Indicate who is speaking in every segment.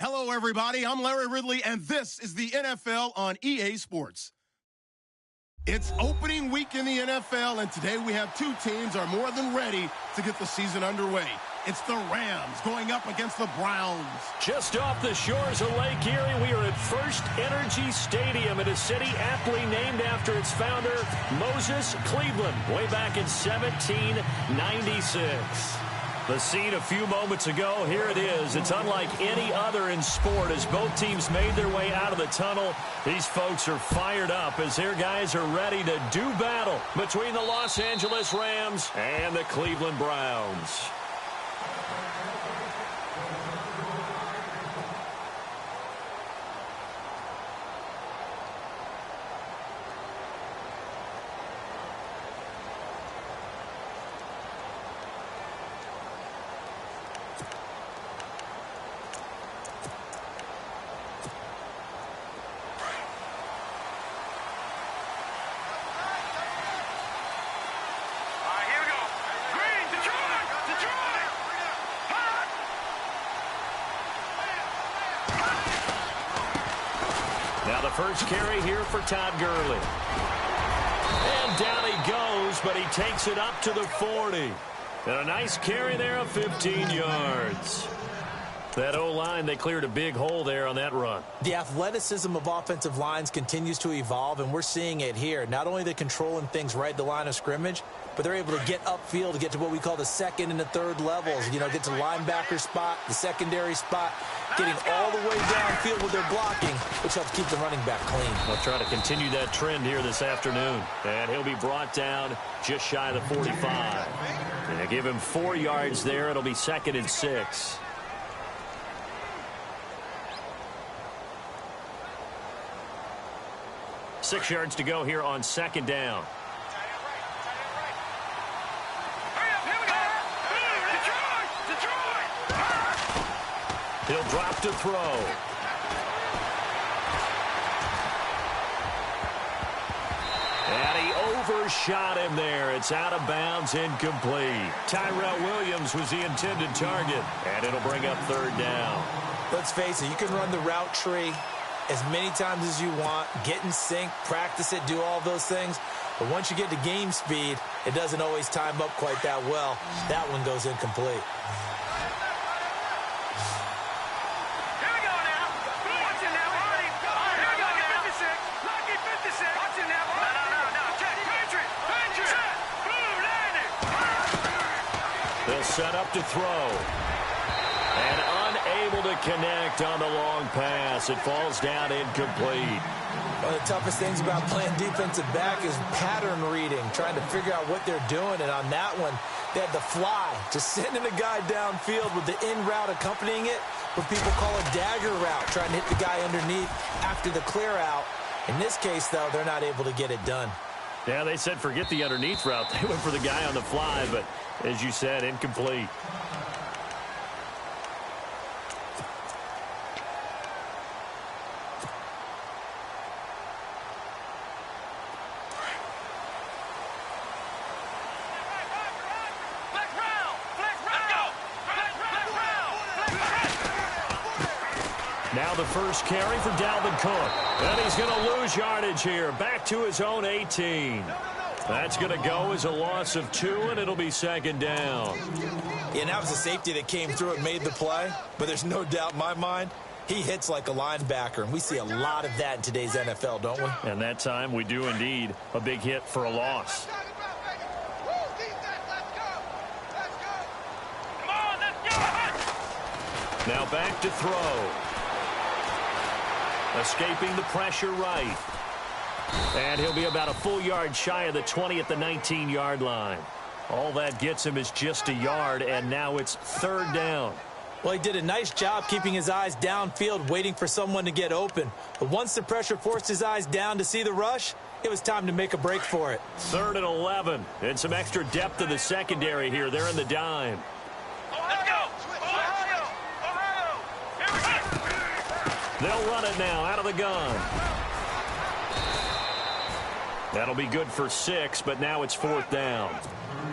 Speaker 1: Hello, everybody. I'm Larry Ridley, and this is the NFL on EA Sports. It's opening week in the NFL, and today we have two teams are more than ready to get the season underway. It's the Rams going up against the Browns.
Speaker 2: Just off the shores of Lake Erie, we are at First Energy Stadium in a city aptly named after its founder, Moses Cleveland, way back in 1796. The scene a few moments ago, here it is. It's unlike any other in sport as both teams made their way out of the tunnel. These folks are fired up as their guys are ready to do battle between the Los Angeles Rams and the Cleveland Browns. Now the first carry here for Todd Gurley. And down he goes, but he takes it up to the 40. And a nice carry there of 15 yards. That O-line, they cleared a big hole there on that run.
Speaker 3: The athleticism of offensive lines continues to evolve, and we're seeing it here. Not only are they controlling things right at the line of scrimmage, but they're able to get upfield to get to what we call the second and the third levels. You know, get to linebacker spot, the secondary spot, getting all the way downfield with their blocking, which helps keep the running back clean.
Speaker 2: They'll try to continue that trend here this afternoon. And he'll be brought down just shy of the 45. And they give him 4 yards there. It'll be 2nd and 6. Six yards to go here on 2nd down. He'll drop to throw. And he overshot him there. It's out of bounds, incomplete. Tyrell Williams was the intended target. And it'll bring up 3rd down.
Speaker 3: Let's face it, you can run the route tree as many times as you want, get in sync, practice it, do all those things. But once you get to game speed, it doesn't always time up quite that well. That one goes incomplete.
Speaker 4: Here we go now. Watch it now. Here we go now. 56. Lucky 56. Watch it now. No. Check. Patriot. Check. Boom. Landing.
Speaker 2: They'll set up to throw. And unable to connect on the long pass. It falls down incomplete.
Speaker 3: One of the toughest things about playing defensive back is pattern reading, trying to figure out what they're doing. And on that one, they had the fly, just sending a guy downfield with the in route accompanying it, what people call a dagger route, trying to hit the guy underneath after the clear out. In this case, though, they're not able to get it done.
Speaker 2: Yeah, they said forget the underneath route. They went for the guy on the fly, but as you said, incomplete. Now the first carry for Dalvin Cook. And he's going to lose yardage here. Back to his own 18. That's going to go as a loss of 2, and it'll be 2nd down.
Speaker 3: Yeah, and that was a safety that came through and made the play. But there's no doubt in my mind, he hits like a linebacker. And we see a lot of that in today's NFL, don't we?
Speaker 2: And that time we do indeed. A big hit for a loss. Now back to throw. Escaping the pressure right. And he'll be about a full yard shy of the 20 at the 19-yard line. All that gets him is just a yard, and now it's 3rd down.
Speaker 3: Well, he did a nice job keeping his eyes downfield, waiting for someone to get open. But once the pressure forced his eyes down to see the rush, it was time to make a break for it.
Speaker 2: 3rd and 11. And some extra depth in the secondary here. They're in the dime.
Speaker 4: Let's go. Ohio. Here we go.
Speaker 2: They'll run it now out of the gun. That'll be good for 6, but now it's 4th down.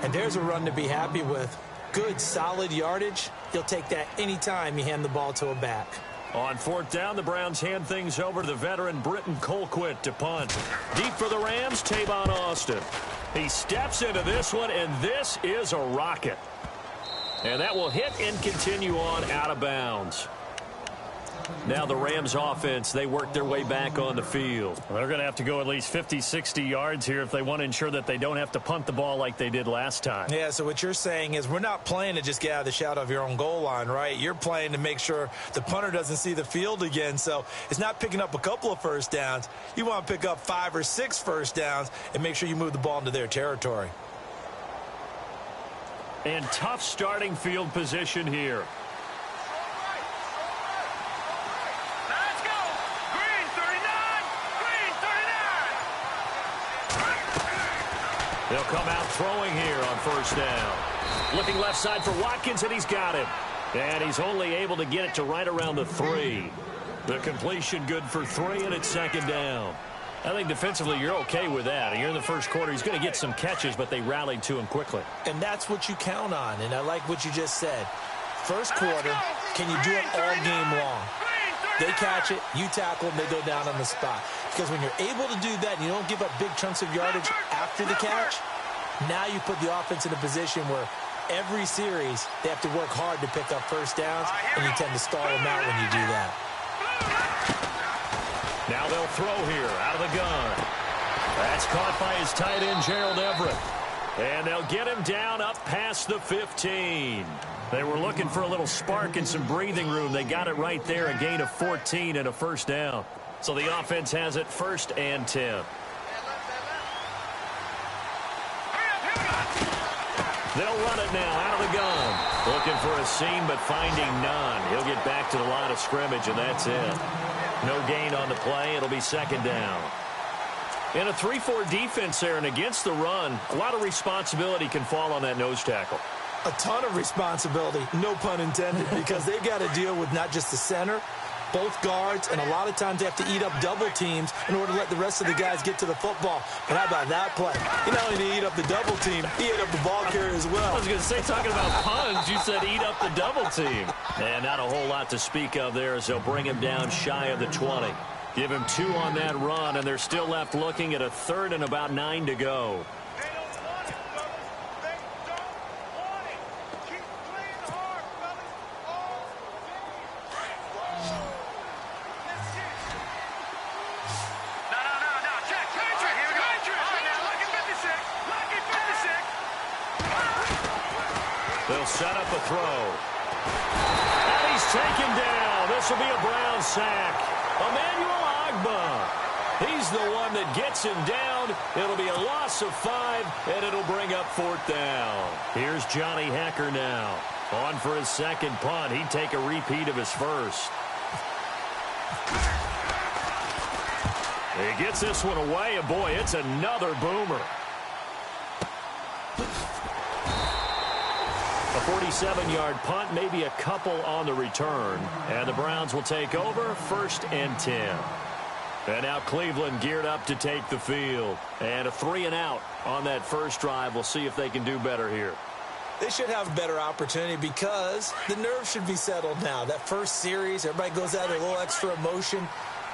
Speaker 3: And there's a run to be happy with. Good, solid yardage. You'll take that anytime you hand the ball to a back.
Speaker 2: On fourth down, the Browns hand things over to the veteran Britton Colquitt to punt. Deep for the Rams, Tavon Austin. He steps into this one, and this is a rocket. And that will hit and continue on out of bounds. Now the Rams offense, they work their way back on the field.
Speaker 5: They're going to have to go at least 50, 60 yards here if they want to ensure that they don't have to punt the ball like they did last time.
Speaker 3: Yeah, so what you're saying is we're not playing to just get out of the shadow of your own goal line, right? You're playing to make sure the punter doesn't see the field again. So it's not picking up a couple of first downs. You want to pick up 5 or 6 first downs and make sure you move the ball into their territory.
Speaker 2: And tough starting field position here. They'll come out throwing here on first down. Looking left side for Watkins, and he's got him. And he's only able to get it to right around the 3. The completion good for 3, and it's second down. I think defensively you're okay with that. You're in the first quarter. He's going to get some catches, but they rallied to him quickly.
Speaker 3: And that's what you count on, and I like what you just said. First quarter, can you do it all game long? They catch it, you tackle them, they go down on the spot. Because when you're able to do that and you don't give up big chunks of yardage after the catch, now you put the offense in a position where every series they have to work hard to pick up first downs, and you tend to stall them out when you do that.
Speaker 2: Now they'll throw here out of the gun. That's caught by his tight end, Gerald Everett. And they'll get him down up past the 15. They were looking for a little spark and some breathing room. They got it right there, a gain of 14 and a first down. So the offense has it 1st and 10. They'll run it now out of the gun. Looking for a seam, but finding none. He'll get back to the line of scrimmage, and that's it. No gain on the play. It'll be second down. In a 3-4 defense there and against the run, a lot of responsibility can fall on that nose tackle.
Speaker 3: A ton of responsibility, no pun intended, because they've got to deal with not just the center, both guards, and a lot of times they have to eat up double teams in order to let the rest of the guys get to the football. But how about that play? He not only did he eat up the double team, he ate up the ball carrier as well.
Speaker 2: I was going to say, talking about puns, you said eat up the double team. And not a whole lot to speak of there as they'll bring him down shy of the 20. Give him 2 on that run, and they're still left looking at a 3rd and about 9 to go. They'll set up a throw. And he's taken down. This will be a Brown sack. Emmanuel Ogbah. He's the one that gets him down. It'll be a loss of 5, and it'll bring up 4th down. Here's Johnny Hecker now. On for his second punt. He'd take a repeat of his first. He gets this one away, and boy, it's another boomer. A 47-yard punt, maybe a couple on the return. And the Browns will take over 1st and 10. And now Cleveland geared up to take the field. And a 3-and-out on that first drive. We'll see if they can do better here.
Speaker 3: They should have a better opportunity because the nerves should be settled now. That first series, everybody goes out with a little extra emotion.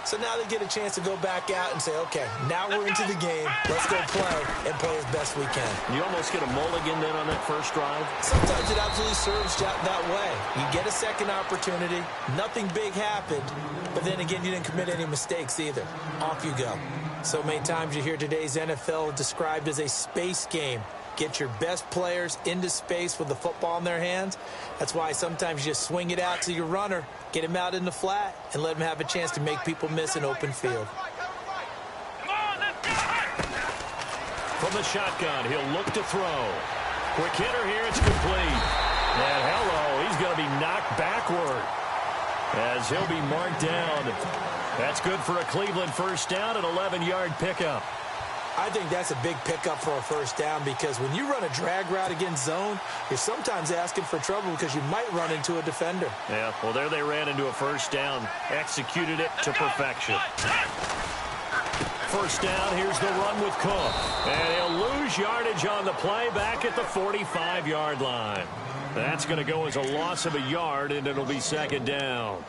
Speaker 3: So now they get a chance to go back out and say, okay, now we're into the game. Let's go play and play as best we can.
Speaker 2: You almost get a mulligan then on that first drive?
Speaker 3: Sometimes it absolutely serves that way. You get a second opportunity. Nothing big happened. But then again, you didn't commit any mistakes either. Off you go. So many times you hear today's NFL described as a space game. Get your best players into space with the football in their hands. That's why sometimes you just swing it out to your runner, get him out in the flat, and let him have a chance to make people miss an open field.
Speaker 2: From the shotgun, he'll look to throw. Quick hitter here, it's complete. And hello, he's going to be knocked backward as he'll be marked down. That's good for a Cleveland first down, an 11-yard pickup.
Speaker 3: I think that's a big pickup for a first down because when you run a drag route against zone, you're sometimes asking for trouble because you might run into a defender.
Speaker 2: Yeah, well, there they ran into a first down, executed it to perfection. First down, here's the run with Cook. And he'll lose yardage on the play back at the 45-yard line. That's going to go as a loss of a yard, and it'll be second down.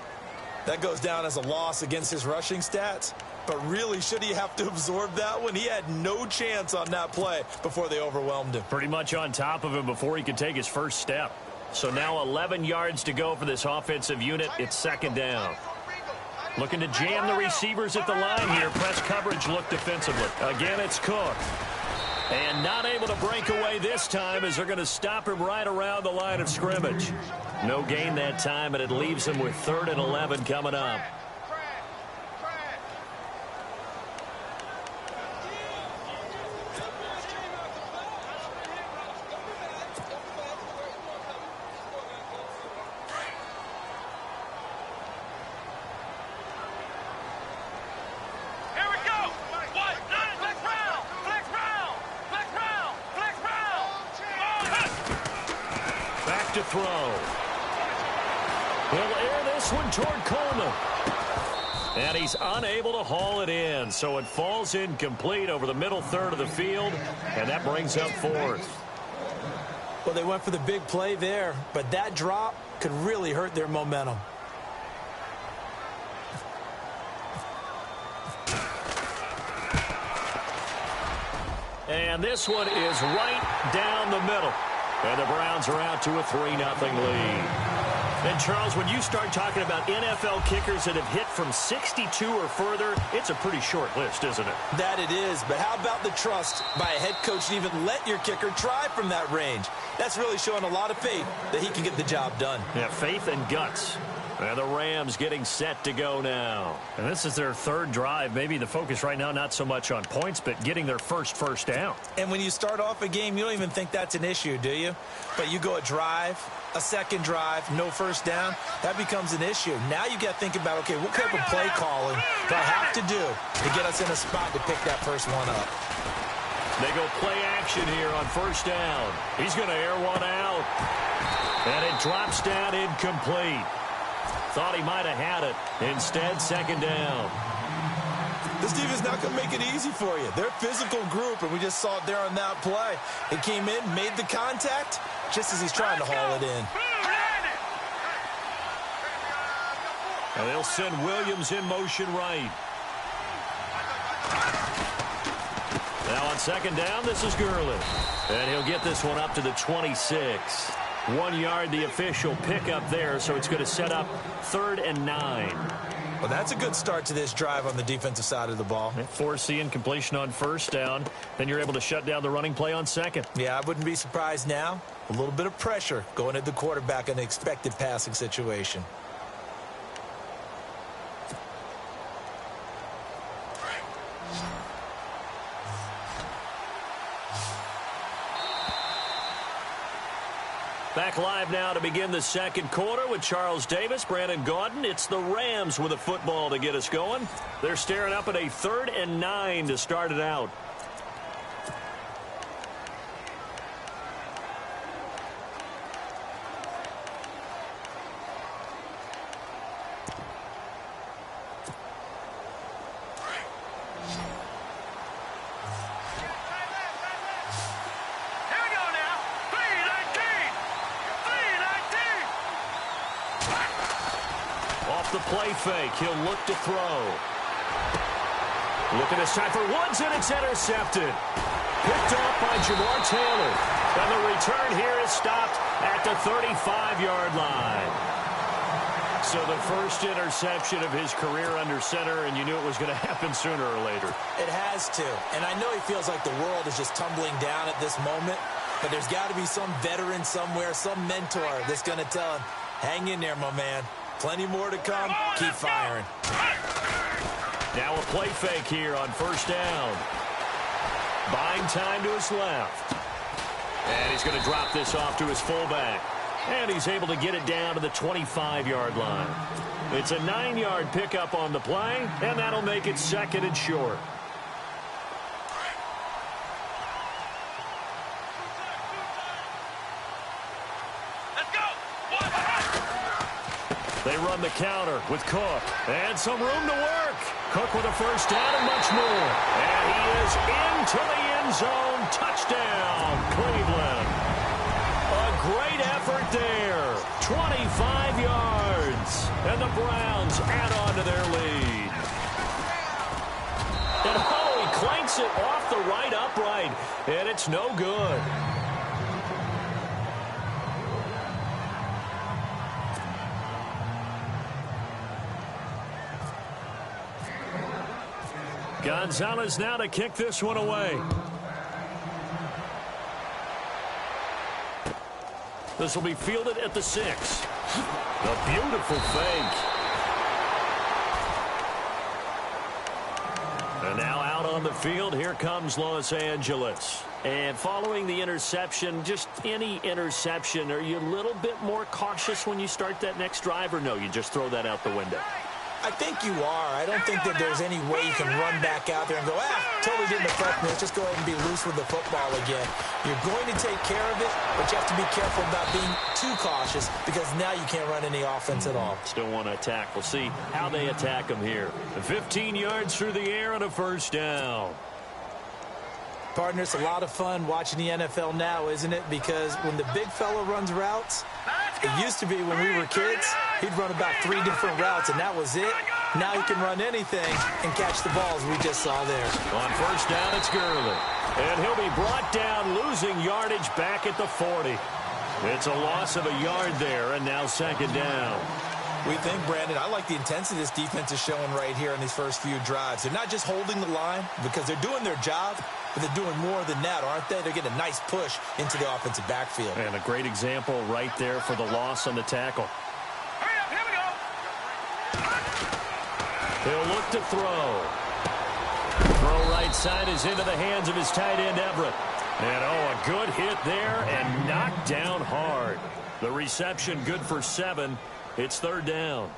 Speaker 3: That goes down as a loss against his rushing stats. But really, should he have to absorb that one? He had no chance on that play before they overwhelmed him.
Speaker 5: Pretty much on top of him before he could take his first step. So now 11 yards to go for this offensive unit. It's second down. Looking to jam the receivers at the line here. Press coverage look defensively. Again, it's Cook. And not able to break away this time as they're going to stop him right around the line of scrimmage. No gain that time, and it leaves him with 3rd and 11 coming up. To throw. He'll air this one toward Coleman. And he's unable to haul it in. So it falls incomplete over the middle third of the field. And that brings up 4th.
Speaker 3: Well, they went for the big play there, but that drop could really hurt their momentum.
Speaker 5: And this one is right down the middle. And the Browns are out to a 3-0 lead. And, Charles, when you start talking about NFL kickers that have hit from 62 or further, it's a pretty short list, isn't it?
Speaker 3: That it is. But how about the trust by a head coach to even let your kicker try from that range? That's really showing a lot of faith that he can get the job done.
Speaker 5: Yeah, faith and guts. And the Rams getting set to go now. And this is their 3rd drive. Maybe the focus right now not so much on points, but getting their first down.
Speaker 3: And when you start off a game, you don't even think that's an issue, do you? But you go a drive, a second drive, no first down, that becomes an issue. Now you got to think about, okay, what type of play calling do I have to do to get us in a spot to pick that first one up?
Speaker 5: They go play action here on 1st down. He's going to air one out. And it drops down incomplete. Thought he might have had it. Instead, 2nd down.
Speaker 3: This defense not going to make it easy for you. They're a physical group, and we just saw it there on that play. It came in, made the contact, just as he's trying to haul it in.
Speaker 5: And they'll send Williams in motion right. Now on 2nd down, this is Gurley. And he'll get this one up to the 26. 1 yard, the official pickup there, so it's going to set up 3rd and 9.
Speaker 3: Well, that's a good start to this drive on the defensive side of the ball.
Speaker 5: Force the incompletion on 1st down. Then you're able to shut down the running play on 2nd.
Speaker 3: Yeah, I wouldn't be surprised now. A little bit of pressure going at the quarterback in an expected passing situation.
Speaker 5: Back live now to begin the 2nd quarter with Charles Davis, Brandon Gaudin. It's the Rams with a football to get us going. They're staring up at a 3rd and 9 to start it out. The play fake. He'll look to throw. Looking this time for Woods, and it's intercepted. Picked off by Jamar Taylor. And the return here is stopped at the 35-yard line. So the first interception of his career under center, and you knew it was going to happen sooner or later.
Speaker 3: It has to. And I know he feels like the world is just tumbling down at this moment, but there's got to be some veteran somewhere, some mentor that's going to tell him, hang in there, my man. Plenty more to come. Keep firing.
Speaker 5: Now a play fake here on 1st down. Buying time to his left. And he's going to drop this off to his fullback. And he's able to get it down to the 25-yard line. It's a 9-yard pickup on the play, and that'll make it 2nd and short. They run the counter with Cook. And some room to work. Cook with a first down and much more. And he is into the end zone. Touchdown, Cleveland. A great effort there.
Speaker 2: 25 yards. And the Browns add on to their lead. And oh, he clanks it off the right upright. And it's no good. Gonzalez now to kick this one away. This will be fielded at the 6. A beautiful fake. And now out on the field, here comes Los Angeles. And following the interception, just any interception, are you a little bit more cautious when you start that next drive, or no, you just throw that out the window?
Speaker 3: I think you are. I don't think that there's any way you can run back out there and go, totally didn't affect me. Let's just go ahead and be loose with the football again. You're going to take care of it, but you have to be careful about being too cautious because now you can't run any offense at all.
Speaker 2: Still want to attack. We'll see how they attack them here. 15 yards through the air and a first down.
Speaker 3: Partner, it's a lot of fun watching the NFL now, isn't it? Because when the big fella runs routes, it used to be when we were kids, he'd run about 3 different routes, and that was it. Now he can run anything and catch the balls we just saw there.
Speaker 2: On first down, it's Gurley. And he'll be brought down, losing yardage back at the 40. It's a loss of a yard there, and now second down.
Speaker 3: We think, Brandon, I like the intensity this defense is showing right here in these first few drives. They're not just holding the line because they're doing their job, but they're doing more than that, aren't they? They're getting a nice push into the offensive backfield.
Speaker 2: And a great example right there for the loss on the tackle.
Speaker 4: Hurry up, here we go.
Speaker 2: He'll look to throw. Throw right side is into the hands of his tight end, Everett. And, oh, a good hit there and knocked down hard. The reception good for 7. It's third down.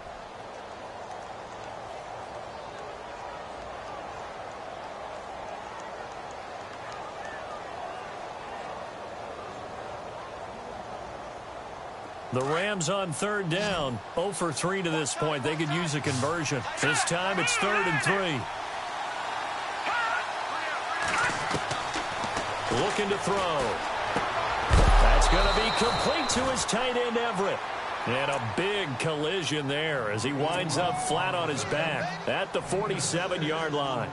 Speaker 2: The Rams on third down. 0 for 3 to this point. They could use a conversion. This time it's 3rd and 3. Looking to throw. That's going to be complete to his tight end, Everett. And a big collision there as he winds up flat on his back at the 47-yard line.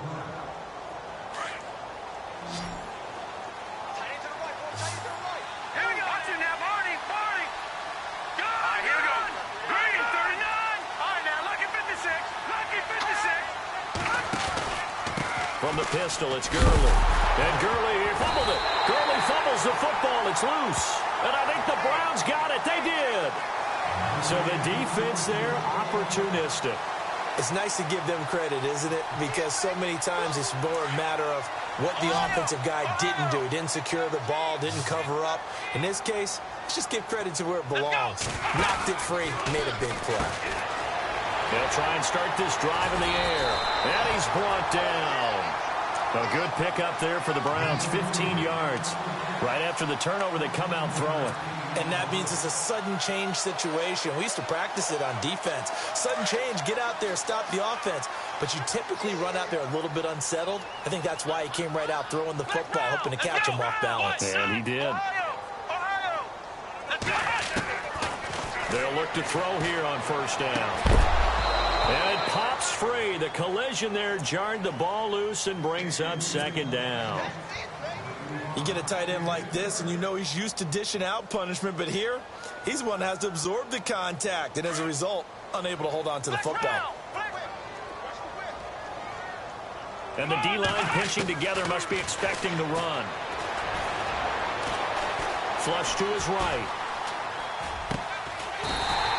Speaker 4: Here we go. Watch it now, Barney. Go. All right, here we go. Green, 39. All right, now, lucky 56. Lucky 56.
Speaker 2: From the pistol, it's Gurley. And Gurley, he fumbled it. Gurley fumbles the football. It's loose. And I think the Browns got it. They did. So the defense there, opportunistic.
Speaker 3: It's nice to give them credit, isn't it? Because so many times it's more a matter of what the offensive guy didn't do. He didn't secure the ball, didn't cover up. In this case, let's just give credit to where it belongs. Knocked it free, made a big play.
Speaker 2: They'll try and start this drive in the air. And he's brought down. A good pickup there for the Browns, 15 yards. Right after the turnover, they come out throwing.
Speaker 3: And that means it's a sudden change situation. We used to practice it on defense. Sudden change, get out there, stop the offense. But you typically run out there a little bit unsettled. I think that's why he came right out throwing the football, hoping to catch him off balance.
Speaker 2: And he did. They'll look to throw here on first down. And it pops free. The collision there jarred the ball loose and brings up second down.
Speaker 3: You get a tight end like this, and you know he's used to dishing out punishment, but here, he's the one that has to absorb the contact, and as a result, unable to hold on to the football.
Speaker 2: And the D-line pinching together must be expecting the run. Flush to his right.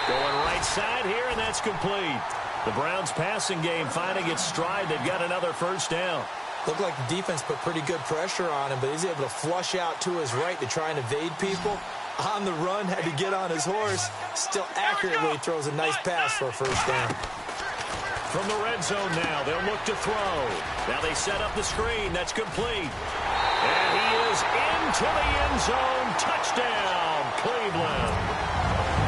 Speaker 2: Going right side here, and that's complete. The Browns' passing game finding its stride. They've got another first down.
Speaker 3: Looked like the defense put pretty good pressure on him, but he's able to flush out to his right to try and evade people. On the run, had to get on his horse. Still accurately throws a nice pass for a first down.
Speaker 2: From the red zone now, they'll look to throw. Now they set up the screen. That's complete. And he is into the end zone. Touchdown, Cleveland.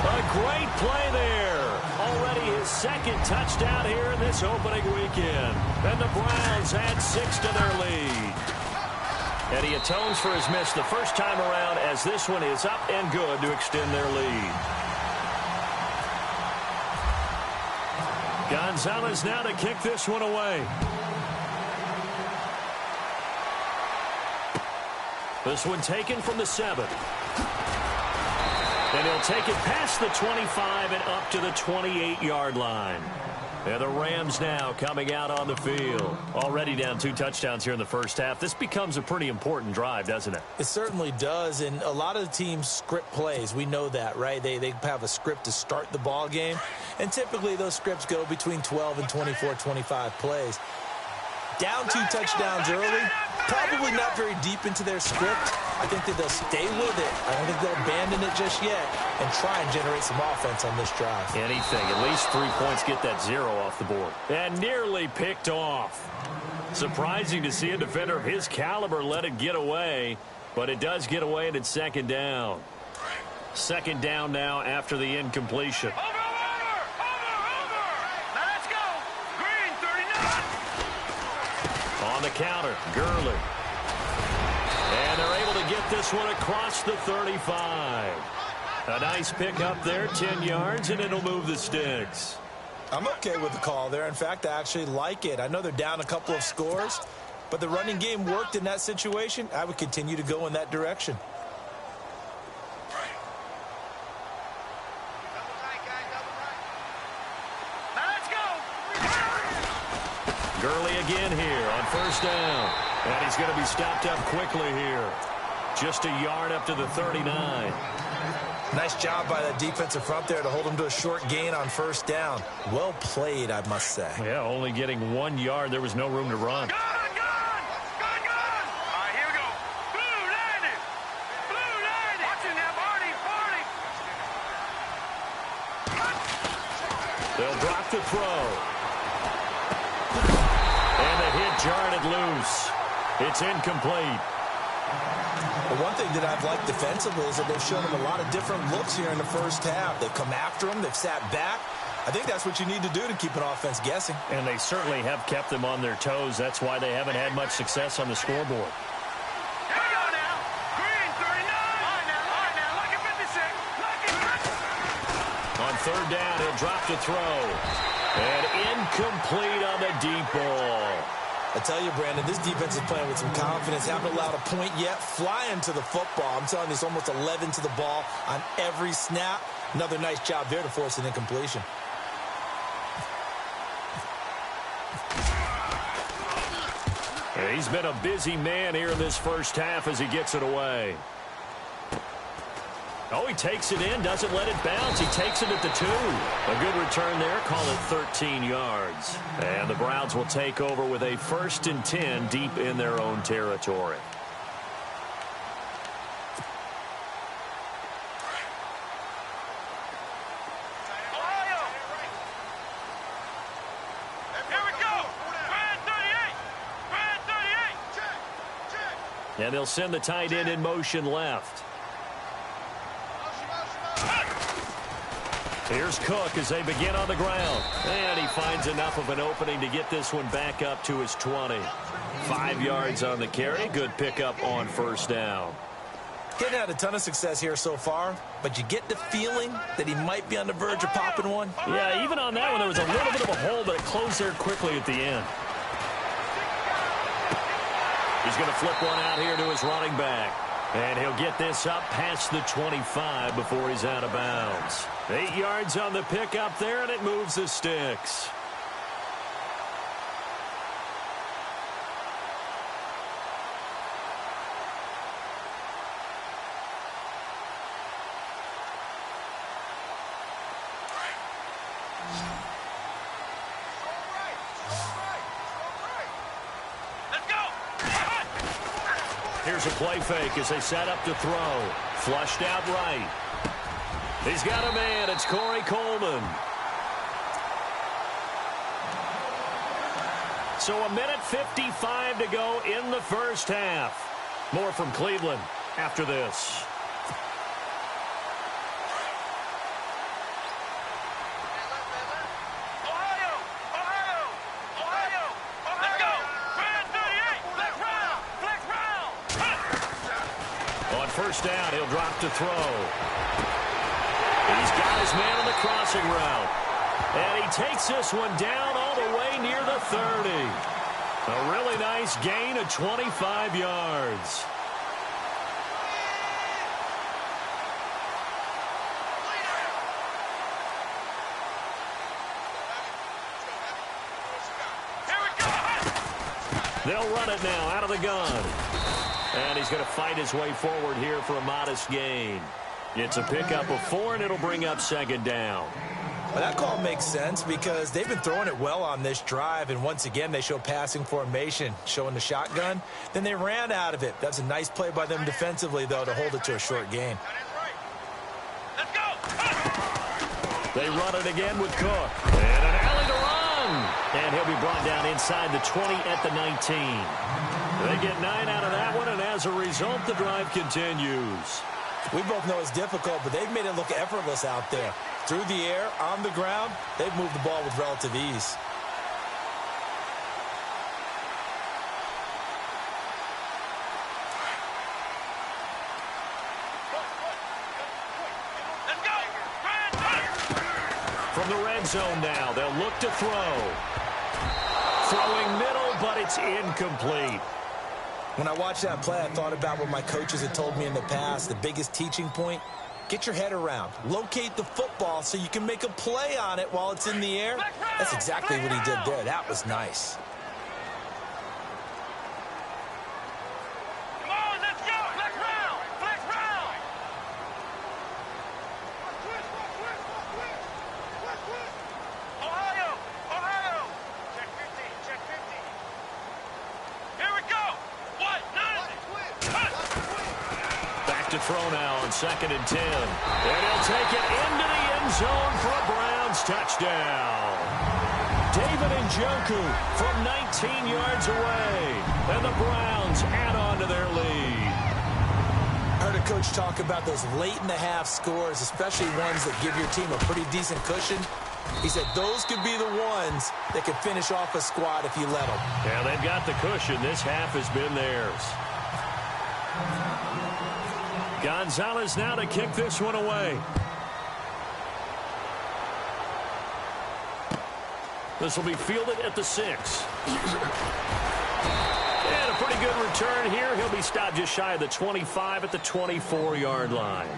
Speaker 2: A great play there. Already his second touchdown here in this opening weekend. And the Browns add 6 to their lead. And he atones for his miss the first time around as this one is up and good to extend their lead. Gonzalez now to kick this one away. This one taken from the 7. And he'll take it past the 25 and up to the 28-yard line. And the Rams now coming out on the field. Already down 2 touchdowns here in the first half. This becomes a pretty important drive, doesn't it?
Speaker 3: It certainly does, and a lot of the teams script plays. We know that, right? They have a script to start the ball game, and typically those scripts go between 12 and 24, 25 plays. Down 2 touchdowns early, probably not very deep into their script. I think that they'll stay with it. I don't think they'll abandon it just yet and try and generate some offense on this drive.
Speaker 2: Anything. At least 3 points, get that 0 off the board. And nearly picked off. Surprising to see a defender of his caliber let it get away, but it does get away and it's second down. Second down now after the incompletion.
Speaker 4: Over! Now let's go! Green, 39!
Speaker 2: On the counter, Gurley. And they're able to get this one across the 35. A nice pick up there, 10 yards, and it'll move the sticks.
Speaker 3: I'm okay with the call there. In fact, I actually like it. I know they're down a couple of scores, but the running game worked in that situation. I would continue to go in that direction.
Speaker 4: Now let's go!
Speaker 2: Gurley again here on first down. And he's going to be stopped up quickly here. Just a yard up to the 39.
Speaker 3: Nice job by the defensive front there to hold him to a short gain on first down. Well played, I must say.
Speaker 2: Yeah, only getting 1 yard. There was no room to run.
Speaker 4: Gun! All right, here we go. Blue landed! Watch it now, Barney!
Speaker 2: They'll drop the throw. And the hit jarred it loose. It's incomplete.
Speaker 3: But one thing that I've liked defensively is that they've shown him a lot of different looks here in the first half. They've come after him. They've sat back. I think that's what you need to do to keep an offense guessing.
Speaker 2: And they certainly have kept them on their toes. That's why they haven't had much success on the scoreboard.
Speaker 4: Here we go now. Green, 39. All right now. Lucky 56.
Speaker 2: On third down, he'll drop the throw. And incomplete on the deep ball.
Speaker 3: I tell you, Brandon, this defense is playing with some confidence. Haven't allowed a point yet. Flying to the football. I'm telling you, it's almost 11 to the ball on every snap. Another nice job there to force an incompletion.
Speaker 2: He's been a busy man here in this first half as he gets it away. Oh, he takes it in, doesn't let it bounce. He takes it at the 2. A good return there, call it 13 yards. And the Browns will take over with a 1st and 10 deep in their own territory.
Speaker 4: Ohio! Here we go! Brand 38!
Speaker 2: And they'll send the tight end in motion left. Here's Cook as they begin on the ground. And he finds enough of an opening to get this one back up to his 20. 5 yards on the carry. Good pickup on first down.
Speaker 3: Getting had a ton of success here so far, but you get the feeling that he might be on the verge of popping one.
Speaker 2: Yeah, even on that one, there was a little bit of a hole, but it closed there quickly at the end. He's going to flip one out here to his running back. And he'll get this up past the 25 before he's out of bounds. 8 yards on the pickup there, and it moves the sticks. Here's a play fake as they set up to throw. Flushed out right. He's got a man. It's Corey Coleman. So 1:55 to go in the first half. More from Cleveland after this. First down, he'll drop to throw. He's got his man on the crossing route.
Speaker 5: And he takes this one down all the way near the 30. A really nice gain of 25 yards. They'll run it now out of the gun. And he's going to fight his way forward here for a modest gain. It's a pickup of 4, and it'll bring up second down.
Speaker 3: Well, that call makes sense because they've been throwing it well on this drive, and once again, they show passing formation, showing the shotgun. Then they ran out of it. That's a nice play by them defensively, though, to hold it to a short gain.
Speaker 4: Let's go!
Speaker 5: They run it again with Cook. And an alley to run. And he'll be brought down inside the 20 at the 19. They get 9 out of that one, and as a result, the drive continues.
Speaker 3: We both know it's difficult, but they've made it look effortless out there. Through the air, on the ground, they've moved the ball with relative ease.
Speaker 4: Let's go!
Speaker 5: From the red zone now, they'll look to throw. Throwing middle, but it's incomplete.
Speaker 3: When I watched that play, I thought about what my coaches had told me in the past. The biggest teaching point, get your head around. Locate the football so you can make a play on it while it's in the air. That's exactly what he did there. That was nice.
Speaker 4: Come on, let's go! Flex round! Flex round! Ohio! Ohio! Check 50, check 50. Here we go! What? None!
Speaker 5: Back to throw now on 2nd and 10. And he'll take it into the end zone for a Browns touchdown. David Njoku from 19 yards away. And the Browns add on to their lead.
Speaker 3: I heard a coach talk about those late-in-the-half scores, especially ones that give your team a pretty decent cushion. He said those could be the ones that could finish off a squad if you let them.
Speaker 5: Yeah, they've got the cushion. This half has been theirs. Gonzalez now to kick this one away. This will be fielded at the 6. And a pretty good return here. He'll be stopped just shy of the 25 at the 24-yard line.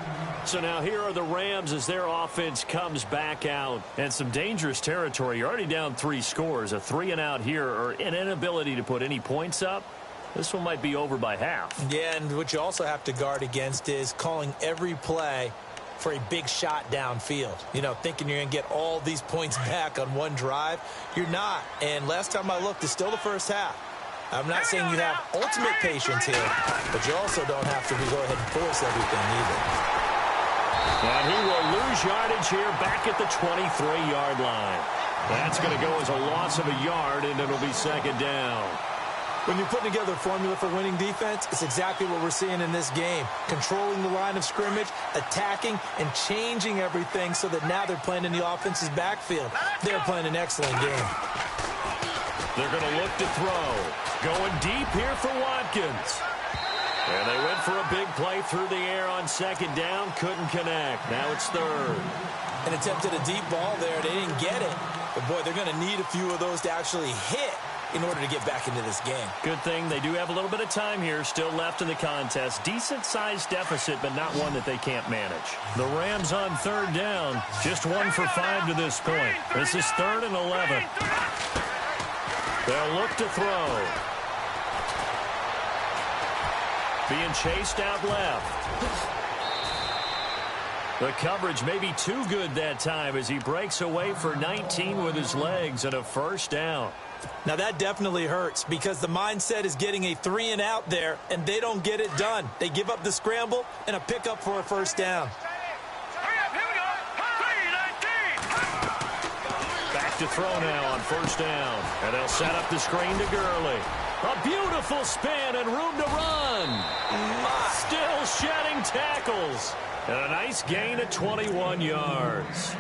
Speaker 5: So now here are the Rams as their offense comes back out. And some dangerous territory. You're already down 3 scores. A 3-and-out here, or an inability to put any points up. This one might be over by half.
Speaker 3: Yeah, and what you also have to guard against is calling every play for a big shot downfield. You know, thinking you're going to get all these points back on one drive. You're not. And last time I looked, it's still the first half. I'm not saying you have ultimate patience here, but you also don't have to go ahead and force everything either.
Speaker 5: And he will lose yardage here back at the 23-yard line. That's going to go as a loss of a yard, and it'll be 2nd down.
Speaker 3: When you're putting together a formula for winning defense, it's exactly what we're seeing in this game. Controlling the line of scrimmage, attacking, and changing everything so that now they're playing in the offense's backfield. They're playing an excellent game.
Speaker 5: They're going to look to throw. Going deep here for Watkins. And they went for a big play through the air on 2nd down. Couldn't connect. Now it's 3rd.
Speaker 3: An attempt at a deep ball there. They didn't get it. But, boy, they're going to need a few of those to actually hit in order to get back into this game.
Speaker 5: Good thing they do have a little bit of time here still left in the contest. Decent-sized deficit, but not one that they can't manage. The Rams on 3rd down. Just 1 for 5 to this point. This is 3rd and 11. They'll look to throw. Being chased out left. The coverage may be too good that time as he breaks away for 19 with his legs and a 1st down.
Speaker 3: Now that definitely hurts because the mindset is getting a 3-and-out there, and they don't get it done. They give up the scramble and a pickup for a 1st down.
Speaker 5: Back to throw now on 1st down. And they'll set up the screen to Gurley. A beautiful spin and room to run. Still shedding tackles. And a nice gain of 21 yards.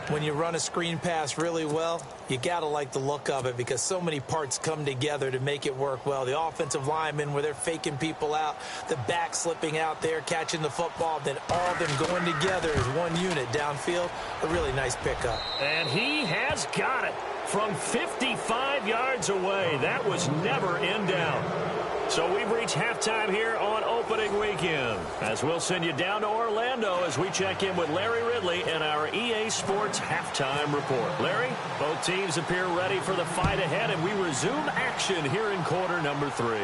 Speaker 3: When you run a screen pass really well, you got to like the look of it because so many parts come together to make it work well. The offensive linemen, where they're faking people out, the back slipping out there, catching the football, then all of them going together as one unit downfield. A really nice pickup.
Speaker 2: And he has got it from 55 yards away. That was never in doubt. So we've reached halftime here on opening weekend, as we'll send you down to Orlando as we check in with Larry Ridley and our EA Sports halftime report. Larry, both teams appear ready for the fight ahead, and we resume action here in quarter number 3.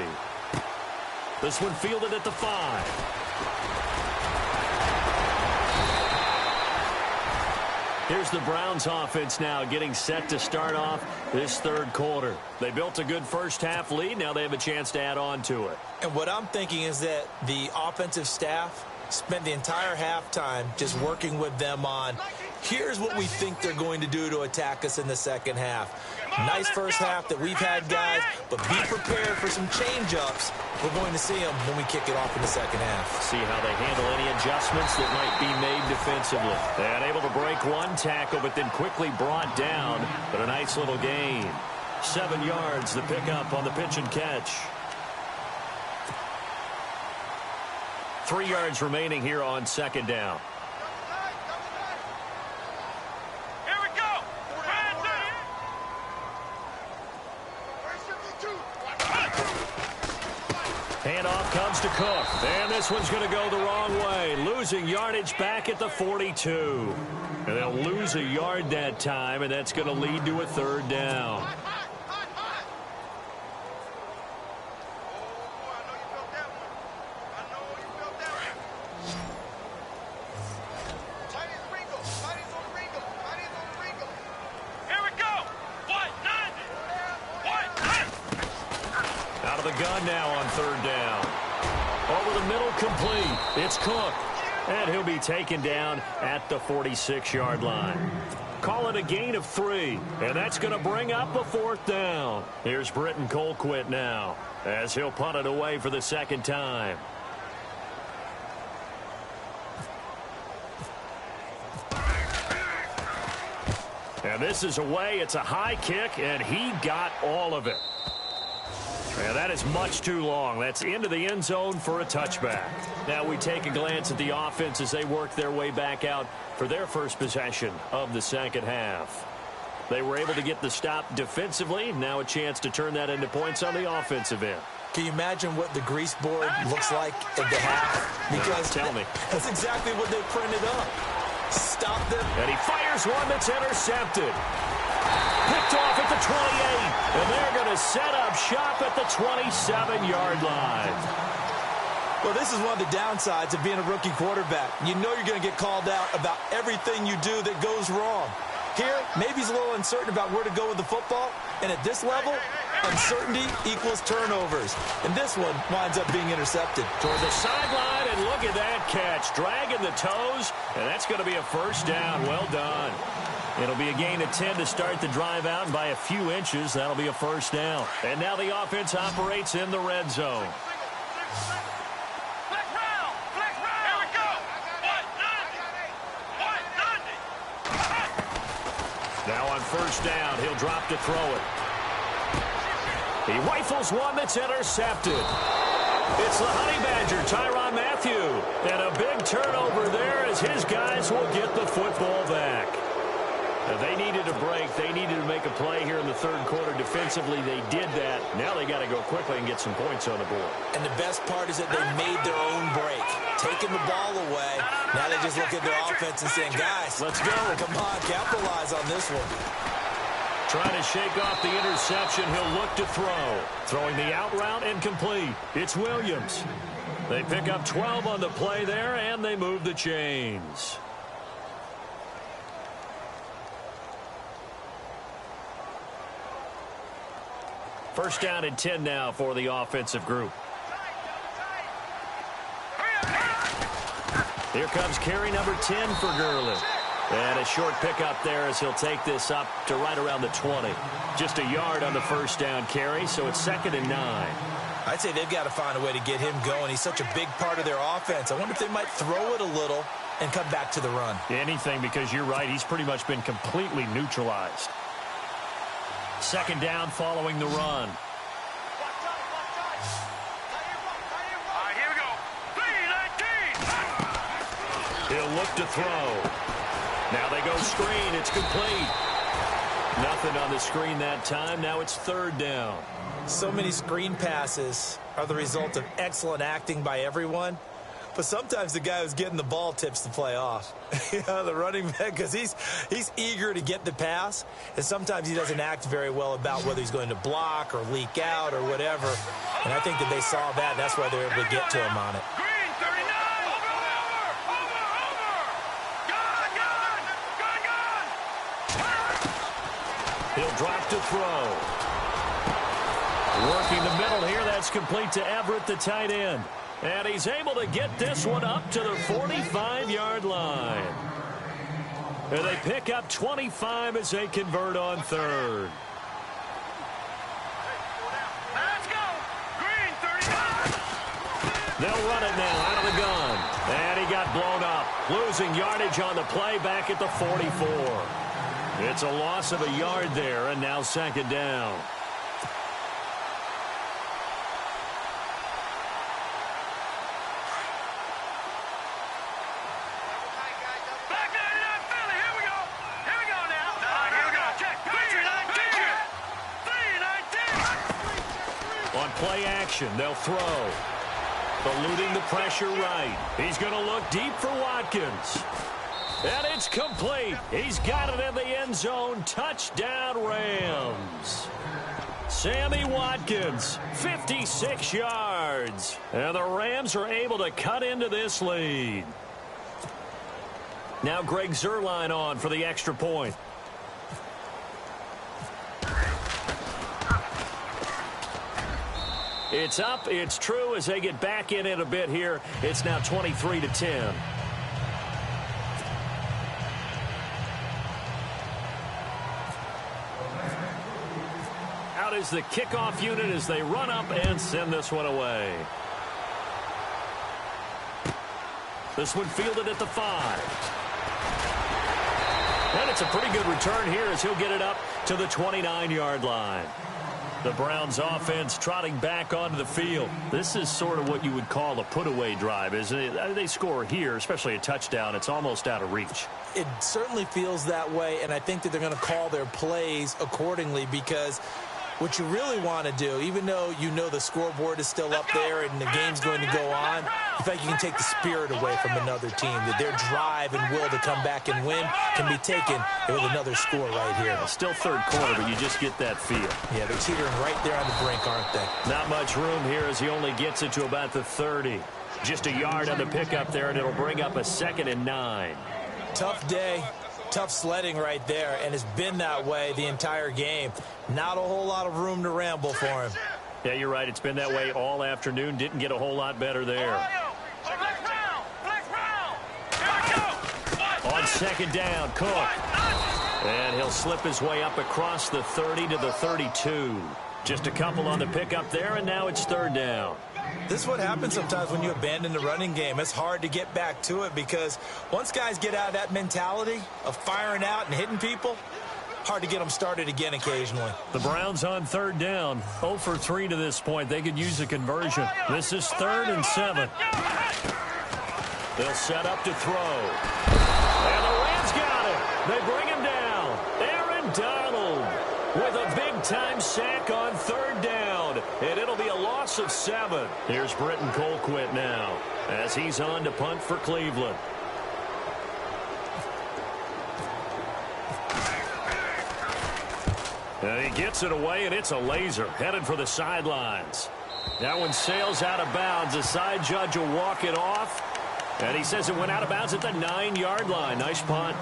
Speaker 2: This one fielded at the 5. Here's the Browns offense now getting set to start off this third quarter. They built a good first half lead. Now they have a chance to add on to it.
Speaker 3: And what I'm thinking is that the offensive staff spent the entire halftime just working with them on, here's what we think they're going to do to attack us in the second half. Nice first half that we've had, guys, but be prepared for some change-ups. We're going to see them when we kick it off in the second half.
Speaker 2: See how they handle any adjustments that might be made defensively. And able to break one tackle, but then quickly brought down. But a nice little gain. 7 yards, the pickup on the pitch and catch. 3 yards remaining here on second down.
Speaker 4: Here we go.
Speaker 2: Handoff comes to Cook. And this one's going to go the wrong way. Losing yardage back at the 42. And they'll lose a yard that time, and that's going to lead to a third down. Out of the gun now on third down. Over the middle, complete. It's Cook. And he'll be taken down at the 46-yard line. Call it a gain of 3. And that's going to bring up a fourth down. Here's Britton Colquitt now, as he'll punt it away for the second time. And this is away. It's a high kick, and he got all of it. And that is much too long. That's into the end zone for a touchback. Now we take a glance at the offense as they work their way back out for their first possession of the second half. They were able to get the stop defensively. Now a chance to turn that into points on the offensive end.
Speaker 3: Can you imagine what the grease board looks like at the half? Because
Speaker 2: tell me.
Speaker 3: That's exactly what they printed up. Stop them.
Speaker 2: And he fires one that's intercepted. Picked off at the 28, and they're going to set up shop at the 27-yard line.
Speaker 3: Well, this is one of the downsides of being a rookie quarterback. You know you're going to get called out about everything you do that goes wrong. Here, maybe he's a little uncertain about where to go with the football, and at this level, uncertainty equals turnovers. And this one winds up being intercepted.
Speaker 2: Toward the sideline, and look at that catch. Dragging the toes, and that's going to be a first down. Well done. It'll be a gain of 10 to start the drive out, and by a few inches, that'll be a first down. And now the offense operates in the red zone.
Speaker 4: Here we go.
Speaker 2: Now on first down, he'll drop to throw it. He rifles one that's intercepted. It's the Honey Badger, Tyrann Mathieu. And a big turnover there as his guys will get the football back. Now, they needed a break. They needed to make a play here in the third quarter. Defensively, they did that. Now they got to go quickly and get some points on the board.
Speaker 3: And the best part is that they made their own break. Taking the ball away. Now they just look at their offense and saying, guys,
Speaker 2: let's go.
Speaker 3: Come on, capitalize on this one.
Speaker 2: Trying to shake off the interception. He'll look to throw. Throwing the out route and complete. It's Williams. They pick up 12 on the play there, and they move the chains. First down and 10 now for the offensive group. Here comes carry number 10 for Gurley. And a short pickup there as he'll take this up to right around the 20. Just a yard on the first down carry, so it's 2nd and 9.
Speaker 3: I'd say they've got to find a way to get him going. He's such a big part of their offense. I wonder if they might throw it a little and come back to the run.
Speaker 2: Anything, because you're right. He's pretty much been completely neutralized. Second down following the run.
Speaker 4: Here we go. 3-19.
Speaker 2: He'll look to throw. Now they go screen. It's complete. Nothing on the screen that time. Now it's third down.
Speaker 3: So many screen passes are the result of excellent acting by everyone. But sometimes the guy who's getting the ball tips the play off. The running back, because he's eager to get the pass, and sometimes he doesn't act very well about whether he's going to block or leak out or whatever. And I think that they saw that, and that's why they were able to get to him on it.
Speaker 4: Green, 39. Over. Gun.
Speaker 2: He'll drop to throw. Working the middle here. That's complete to Everett, the tight end. And he's able to get this one up to the 45-yard line. And they pick up 25 as they convert on third.
Speaker 4: Let's go. Green, 39.
Speaker 2: They'll run it now out of the gun. And he got blown up. Losing yardage on the play back at the 44. It's a loss of a yard there, and now second down. Play action. They'll throw. Eluding the pressure right. He's going to look deep for Watkins. And it's complete. He's got it in the end zone. Touchdown, Rams. Sammy Watkins, 56 yards. And the Rams are able to cut into this lead. Now Greg Zuerlein on for the extra point. It's up. It's true as they get back in it a bit here. It's now 23-10. Out is the kickoff unit as they run up and send this one away. This one fielded at the 5. And it's a pretty good return here as he'll get it up to the 29-yard line. The Browns offense trotting back onto the field. This is sort of what you would call a put-away drive, isn't it? They score here, especially a touchdown. It's almost out of reach.
Speaker 3: It certainly feels that way, and I think that they're going to call their plays accordingly, because what you really want to do, even though you know the scoreboard is still up there and the game's going to go on, in fact, you can take the spirit away from another team, that their drive and will to come back and win can be taken with another score right here.
Speaker 2: Still third quarter, but you just get that feel.
Speaker 3: Yeah, they're teetering right there on the brink, aren't they?
Speaker 2: Not much room here as he only gets it to about the 30. Just a yard on the pickup there, and it'll bring up a 2nd and 9.
Speaker 3: Tough day. Tough sledding right there, and it's been that way the entire game. Not a whole lot of room to ramble for him.
Speaker 2: Yeah, you're right. It's been that way all afternoon. Didn't get a whole lot better there. On second down, Cook. And he'll slip his way up across the 30 to the 32. Just a couple on the pickup there, and now it's third down.
Speaker 3: This is what happens sometimes when you abandon the running game. It's hard to get back to it, because once guys get out of that mentality of firing out and hitting people, hard to get them started again occasionally.
Speaker 2: The Browns on third down, 0 for 3 to this point. They could use a conversion. This is 3rd and 7. They'll set up to throw. And the Rams got it. They bring him down. Aaron Donald with a big-time sack on third down. And it'll be a loss of 7. Here's Britton Colquitt now as he's on to punt for Cleveland. And he gets it away, and it's a laser headed for the sidelines. That one sails out of bounds. The side judge will walk it off. And he says it went out of bounds at the 9-yard line. Nice punt.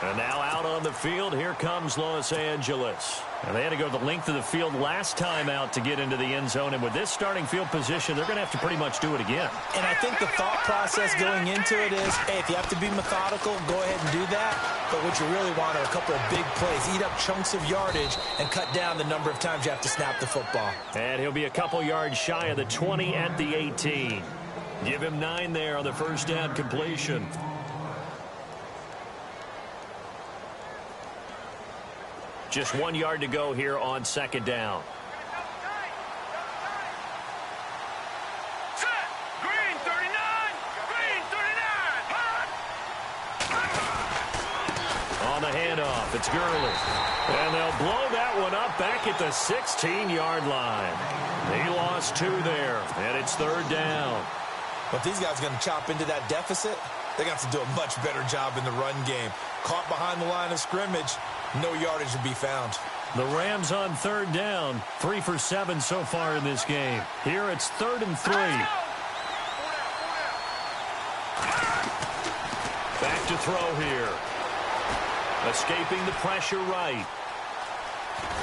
Speaker 2: And now out on the field, here comes Los Angeles. And they had to go the length of the field last time out to get into the end zone. And with this starting field position, they're going to have to pretty much do it again.
Speaker 3: And I think the thought process going into it is, hey, if you have to be methodical, go ahead and do that. But what you really want are a couple of big plays. Eat up chunks of yardage and cut down the number of times you have to snap the football.
Speaker 2: And he'll be a couple yards shy of the 20 at the 18.
Speaker 5: Give him 9 there on the first down completion. Just 1 yard to go here on second down.
Speaker 4: Set. Green 39. Green 39.
Speaker 5: On the handoff, it's Gurley. And they'll blow that one up back at the 16-yard line. He lost 2 there, and it's third down.
Speaker 3: But these guys are going to chop into that deficit. They got to do a much better job in the run game. Caught behind the line of scrimmage, no yardage to be found.
Speaker 5: The Rams on third down, 3 for 7 so far in this game. Here it's 3rd and 3. Back to throw here. Escaping the pressure right.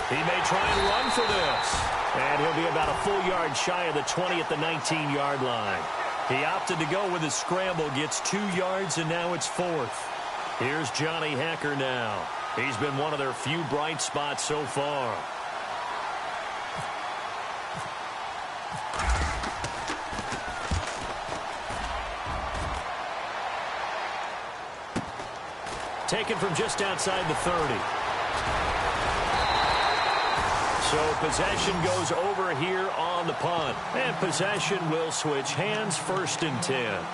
Speaker 5: He may try and run for this. And he'll be about a full yard shy of the 20 at the 19-yard line. He opted to go with a scramble, gets 2 yards, and now it's 4th. Here's Johnny Hacker now. He's been one of their few bright spots so far. Taken from just outside the 30. So possession goes over here on the punt. And possession will switch hands, 1st and 10.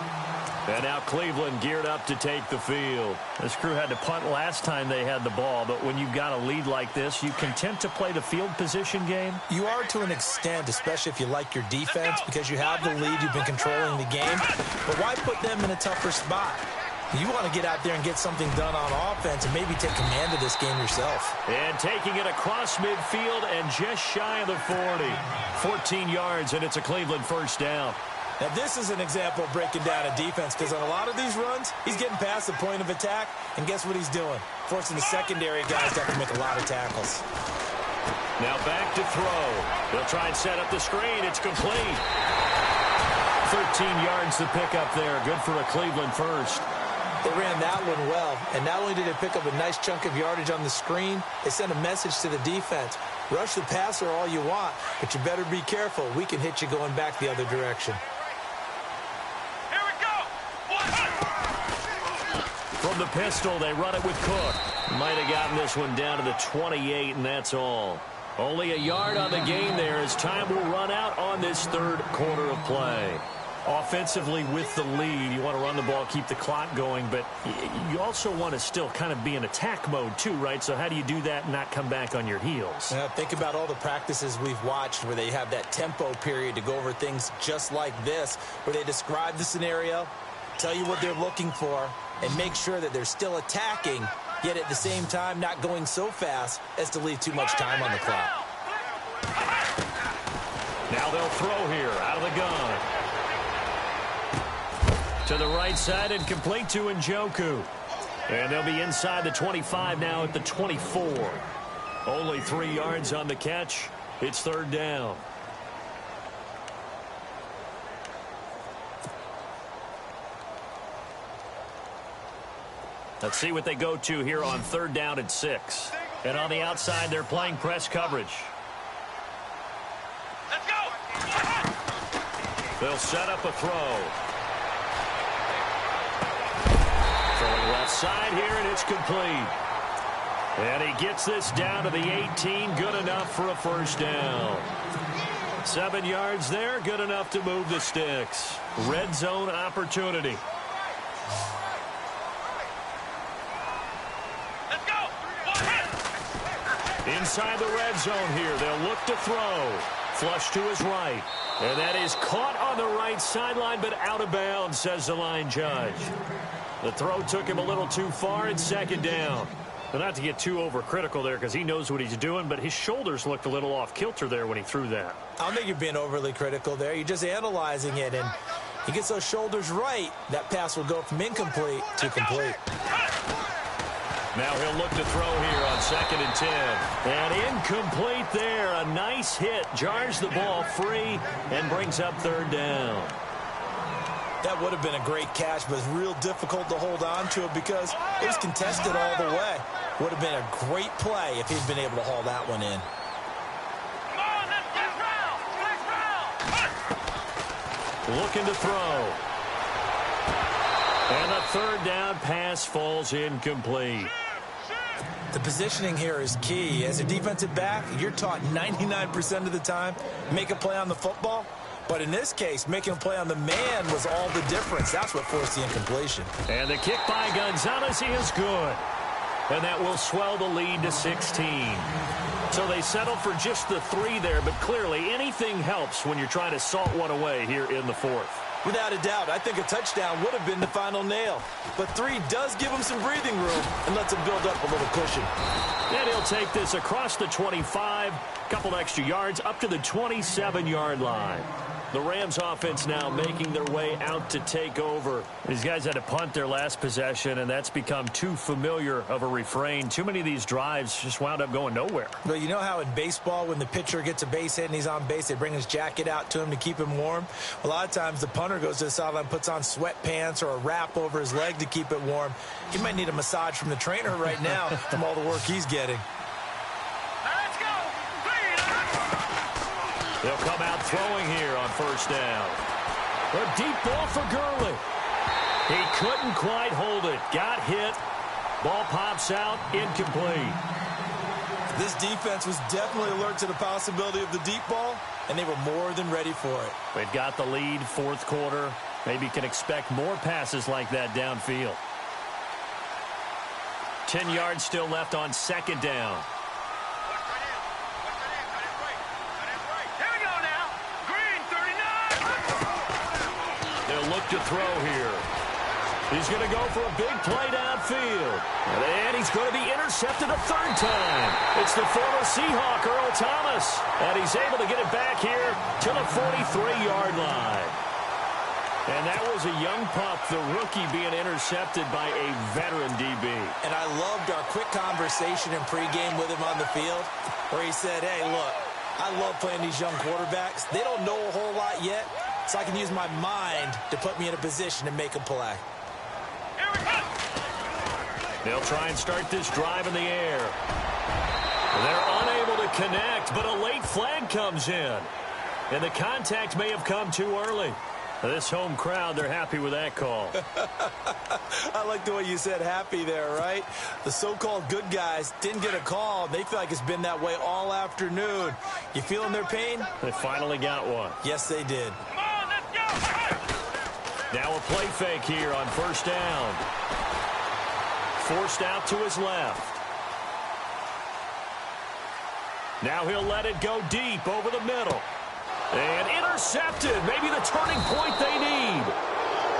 Speaker 5: And now Cleveland geared up to take the field. This crew had to punt last time they had the ball, but when you've got a lead like this, you content to play the field position game?
Speaker 3: You are to an extent, especially if you like your defense, because you have the lead, you've been controlling the game. But why put them in a tougher spot? You want to get out there and get something done on offense and maybe take command of this game yourself.
Speaker 5: And taking it across midfield and just shy of the 40. 14 yards, and it's a Cleveland first down.
Speaker 3: Now, this is an example of breaking down a defense, because on a lot of these runs, he's getting past the point of attack, and guess what he's doing? Forcing the secondary guys to have to make a lot of tackles.
Speaker 5: Now back to throw. They'll try and set up the screen. It's complete. 13 yards to pick up there. Good for a Cleveland first.
Speaker 3: They ran that one well, and not only did they pick up a nice chunk of yardage on the screen, they sent a message to the defense. Rush the passer all you want, but you better be careful. We can hit you going back the other direction.
Speaker 4: Here we go.
Speaker 5: From the pistol, they run it with Cook. Might have gotten this one down to the 28, and that's all. Only a yard on the gain there as time will run out on this third quarter of play. Offensively with the lead, you want to run the ball, keep the clock going, but you also want to still kind of be in attack mode too, right? So how do you do that and not come back on your heels?
Speaker 3: Think about all the practices we've watched where they have that tempo period to go over things just like this, where they describe the scenario, tell you what they're looking for, and make sure that they're still attacking, yet at the same time not going so fast as to leave too much time on the clock.
Speaker 5: Now they'll throw here out of the gun. To the right side and complete to Njoku. And they'll be inside the 25 now at the 24. Only 3 yards on the catch. It's third down. Let's see what they go to here on 3rd down and 6. And on the outside, they're playing press coverage.
Speaker 4: Let's go.
Speaker 5: They'll set up a throw. Throwing left side here, and it's complete. And he gets this down to the 18. Good enough for a first down. 7 yards there. Good enough to move the sticks. Red zone opportunity.
Speaker 4: Let's go.
Speaker 5: Inside the red zone here. They'll look to throw. Flush to his right. And that is caught on the right sideline, but out of bounds, says the line judge. The throw took him a little too far. It's second down. But not to get too overcritical there because he knows what he's doing, but his shoulders looked a little off kilter there when he threw that.
Speaker 3: I don't think you're being overly critical there. You're just analyzing it, and he gets those shoulders right. That pass will go from incomplete to complete.
Speaker 5: Now he'll look to throw here on 2nd and 10. And incomplete there. A nice hit. Jars the ball free and brings up third down.
Speaker 3: That would have been a great catch, but it's real difficult to hold on to it because it was contested all the way. Would have been a great play if he'd been able to haul that one in.
Speaker 4: Come on, let's get round. Next round.
Speaker 2: looking to throw. And the third down pass falls incomplete.
Speaker 3: The positioning here is key. As a defensive back, you're taught 99% of the time, make a play on the football. But in this case, making a play on the man was all the difference. That's what forced the incompletion.
Speaker 2: And the kick by Gonzalez is good. And that will swell the lead to 16. So they settle for just the 3 there, but clearly anything helps when you're trying to salt one away here in the fourth.
Speaker 3: Without a doubt, I think a touchdown would have been the final nail. But 3 does give him some breathing room and lets him build up a little cushion.
Speaker 2: And he'll take this across the 25, couple extra yards, up to the 27-yard line. The Rams offense now making their way out to take over. These guys had to punt their last possession, and that's become too familiar of a refrain. Too many of these drives just wound up going nowhere.
Speaker 3: But you know how in baseball, when the pitcher gets a base hit and he's on base, they bring his jacket out to him to keep him warm? A lot of times the punter goes to the sideline, puts on sweatpants or a wrap over his leg to keep it warm. He might need a massage from the trainer right now from all the work he's getting.
Speaker 2: They'll come out throwing here on first down. A deep ball for Gurley. He couldn't quite hold it. Got hit. Ball pops out. Incomplete.
Speaker 3: This defense was definitely alert to the possibility of the deep ball, and they were more than ready for it.
Speaker 2: They've got the lead, fourth quarter. Maybe can expect more passes like that downfield. 10 yards still left on second down. Look to throw here. He's going to go for a big play downfield. And he's going to be intercepted a third time. It's the former Seahawk, Earl Thomas. And he's able to get it back here to the 43-yard line. And that was a young pup, the rookie, being intercepted by a veteran DB.
Speaker 3: And I loved our quick conversation in pregame with him on the field where he said, hey, look, I love playing these young quarterbacks. They don't know a whole lot yet, so I can use my mind to put me in a position to make a play.
Speaker 2: They'll try and start this drive in the air. They're unable to connect, but a late flag comes in. And the contact may have come too early. This home crowd, they're happy with that call.
Speaker 3: I like the way you said happy there, right? The so-called good guys didn't get a call. They feel like it's been that way all afternoon. You feeling their pain?
Speaker 2: They finally got one.
Speaker 3: Yes, they did.
Speaker 4: Come on, let's go.
Speaker 2: Now a play fake here on first down. Forced out to his left. Now he'll let it go deep over the middle. And intercepted. Maybe the turning point they need.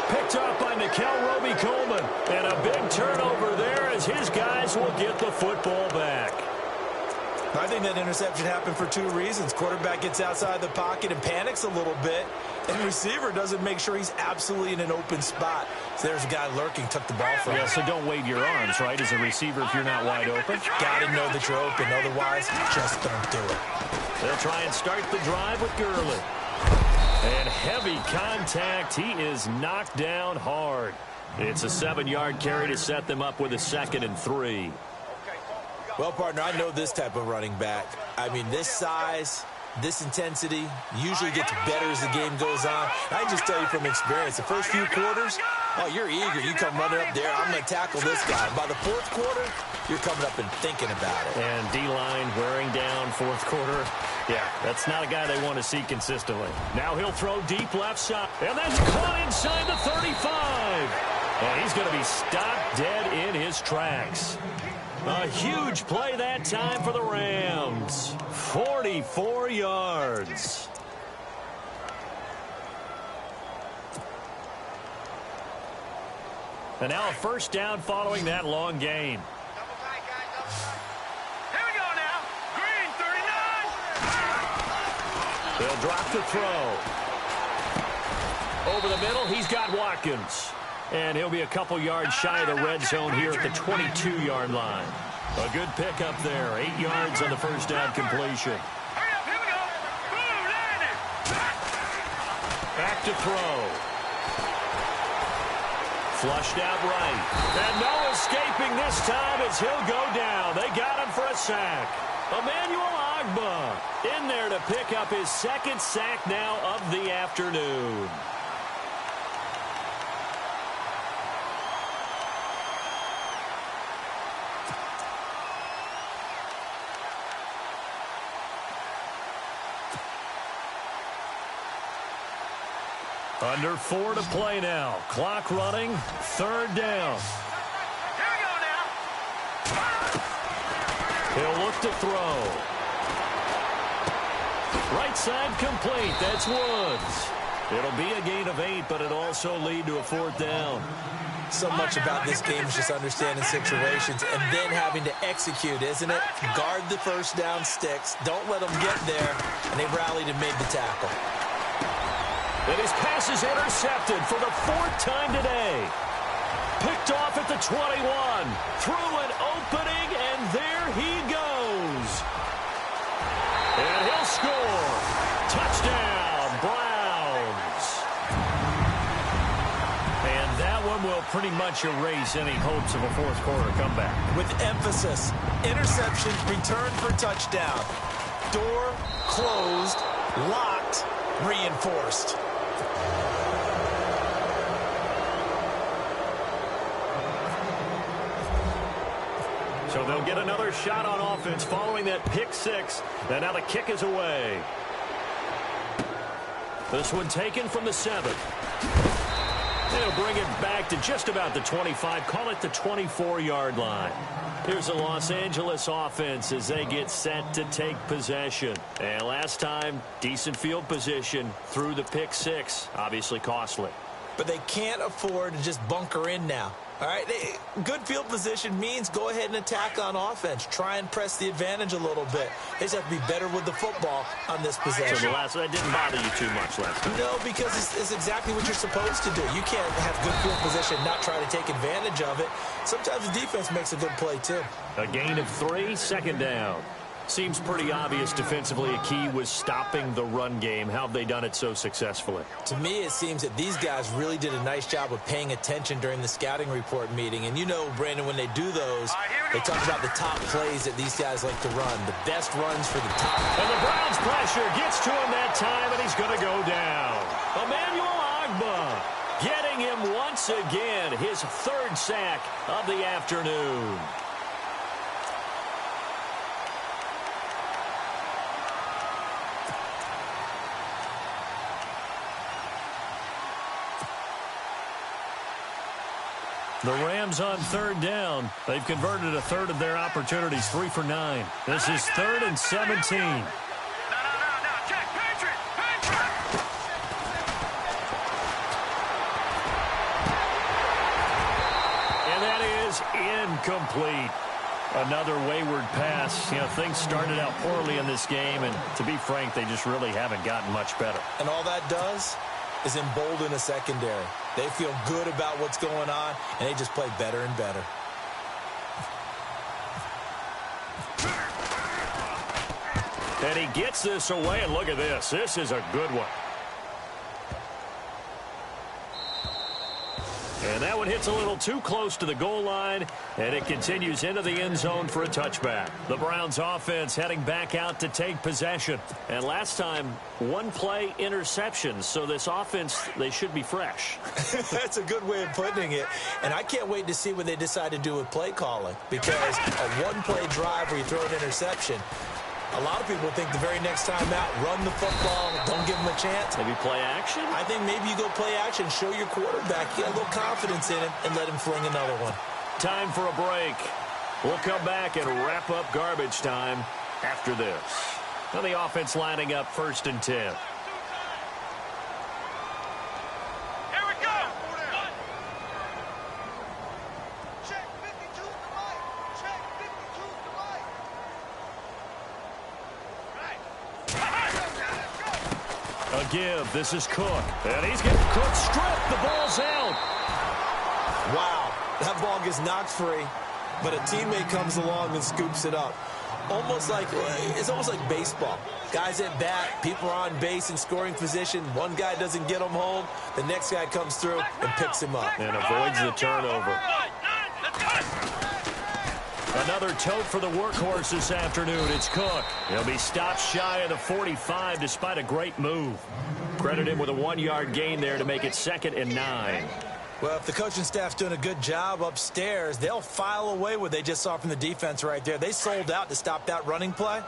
Speaker 2: Picked up by Nikel Roby-Coleman. And a big turnover there as his guys will get the football back.
Speaker 3: I think that interception happened for 2 reasons. Quarterback gets outside the pocket and panics a little bit. And receiver doesn't make sure he's absolutely in an open spot. So there's a guy lurking, took the ball from him.
Speaker 2: Yeah, so don't wave your arms, right, as a receiver if you're not wide open.
Speaker 3: Got to know that you're open. Otherwise, just don't do it.
Speaker 2: They'll try and start the drive with Gurley. And heavy contact. He is knocked down hard. It's a 7-yard carry to set them up with a 2nd and 3.
Speaker 3: Well, partner, I know this type of running back. I mean, this size, this intensity usually gets better as the game goes on. I just tell you from experience, the first few quarters, oh, you're eager. You come running up there, I'm going to tackle this guy. By the fourth quarter, you're coming up and thinking about it.
Speaker 2: And D-line wearing down fourth quarter. Yeah, that's not a guy they want to see consistently. Now he'll throw deep left side. And that's caught inside the 35. And he's going to be stopped dead in his tracks. A huge play that time for the Rams. 44 yards. And now a first down following that long gain.
Speaker 4: Here we go now. Green, 39.
Speaker 2: They'll drop the throw. Over the middle, he's got Watkins. And he'll be a couple yards shy of the red zone here at the 22-yard line. A good pickup there. 8 yards on the first down completion.
Speaker 4: Hurry up, here we go. Boom, landed.
Speaker 2: Back to throw. Flushed out right. And no escaping this time as he'll go down. They got him for a sack. Emmanuel Ogbah in there to pick up his 2nd sack now of the afternoon. Under 4 to play now. Clock running. 3rd down.
Speaker 4: Here we go now.
Speaker 2: He'll look to throw. Right side complete. That's Woods. It'll be a gain of 8, but it'll also lead to a 4th down.
Speaker 3: So much about this game is just understanding situations and then having to execute, isn't it? Guard the first down sticks. Don't let them get there. And they rallied and made the tackle.
Speaker 2: And his pass is intercepted for the 4th time today. Picked off at the 21. Through an opening, and there he goes. And he'll score. Touchdown, Browns. And that one will pretty much erase any hopes of a 4th quarter comeback.
Speaker 3: With emphasis, interception, return for touchdown. Door closed, locked, reinforced.
Speaker 2: So they'll get another shot on offense following that pick 6. And now the kick is away. This one taken from the 7. They'll bring it back to just about the 25. Call it the 24-yard line. Here's the Los Angeles offense as they get set to take possession. And last time, decent field position through the pick 6. Obviously costly.
Speaker 3: But they can't afford to just bunker in now. All right, good field position means go ahead and attack on offense. Try and press the advantage a little bit. They just have to be better with the football on this possession.
Speaker 2: So that didn't bother you too much last time?
Speaker 3: No, because it's exactly what you're supposed to do. You can't have good field position, not try to take advantage of it. Sometimes the defense makes a good play, too.
Speaker 2: A gain of 3, 2nd down. Seems pretty obvious defensively a key was stopping the run game. How have they done it so successfully?
Speaker 3: To me, it seems that these guys really did a nice job of paying attention during the scouting report meeting. And you know, Brandon, when they do those, they talk about the top plays that these guys like to run, the best runs for the top.
Speaker 2: And the Browns pressure gets to him that time, and he's going to go down. Emmanuel Ogbah getting him once again, his 3rd sack of the afternoon. The Rams on 3rd down. They've converted a 1/3 of their opportunities, 3 for 9. This is 3rd and 17.
Speaker 4: No, check, Patriot.
Speaker 2: And that is incomplete. Another wayward pass. You know, things started out poorly in this game, and to be frank, they just really haven't gotten much better.
Speaker 3: And all that does is embolden a secondary. They feel good about what's going on, and they just play better and better.
Speaker 2: And he gets this away, and look at this. This is a good one. And that one hits a little too close to the goal line, and it continues into the end zone for a touchback. The Browns offense heading back out to take possession. And last time, 1-play interceptions, so this offense, they should be fresh.
Speaker 3: That's a good way of putting it. And I can't wait to see what they decide to do with play calling, because a 1-play drive where you throw an interception, a lot of people think the very next time out, run the football, don't give them a chance.
Speaker 2: Maybe play action?
Speaker 3: I think maybe you go play action, show your quarterback, you got a little confidence in him, and let him fling another one.
Speaker 2: Time for a break. We'll come back and wrap up garbage time after this. Now the offense lining up 1st and 10. Give. This is Cook. And he's getting Cook stripped. The ball's out.
Speaker 3: Wow. That ball gets knocked free, but a teammate comes along and scoops it up. It's almost like baseball. Guys at bat, people are on base in scoring position. One guy doesn't get him home. The next guy comes through and picks him up.
Speaker 2: And avoids the turnover. Another tote for the workhorse this afternoon. It's Cook. He'll be stopped shy of the 45 despite a great move. Credit him with a 1-yard gain there to make it 2nd and 9.
Speaker 3: Well, if the coaching staff's doing a good job upstairs, they'll file away what they just saw from the defense right there. They sold out to stop that running play.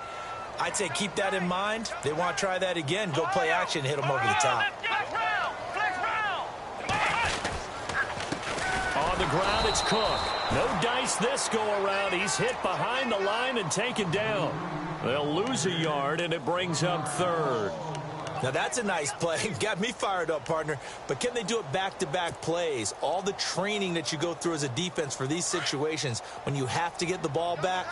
Speaker 3: I'd say keep that in mind. They want to try that again. Go play action, hit them over the top.
Speaker 4: Flex round.
Speaker 2: on the ground, it's Cook. No dice this go-around. He's hit behind the line and taken down. They'll lose a yard, and it brings up third.
Speaker 3: Now, that's a nice play. Got me fired up, partner. But can they do it back-to-back plays? All the training that you go through as a defense for these situations, when you have to get the ball back,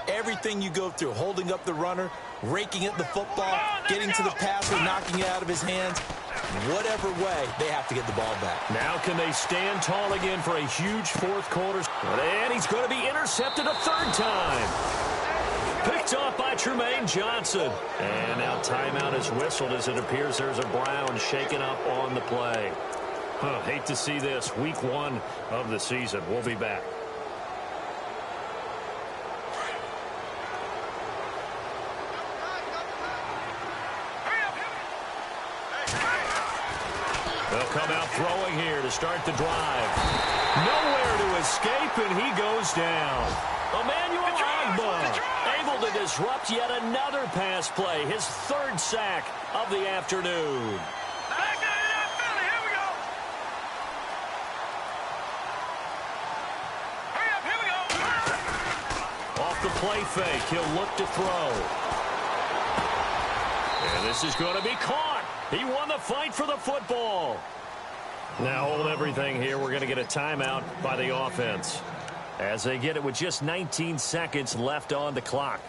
Speaker 3: everything you go through, holding up the runner, raking at the football, getting to the passer, knocking it out of his hands, whatever way, they have to get the ball back.
Speaker 2: Now can they stand tall again for a huge fourth quarter? And he's going to be intercepted a third time. Picked off by Tremaine Johnson. And now timeout is whistled as it appears there's a Brown shaken up on the play. Hate to see this. Week 1 of the season. We'll be back. They'll come out throwing here to start the drive. Nowhere to escape, and he goes down. Emmanuel Ogbah able to disrupt yet another pass play, his third sack of the afternoon. Off the play fake, he'll look to throw. And this is going to be caught. He won the fight for the football. Now hold everything here. We're going to get a timeout by the offense as they get it with just 19 seconds left on the clock.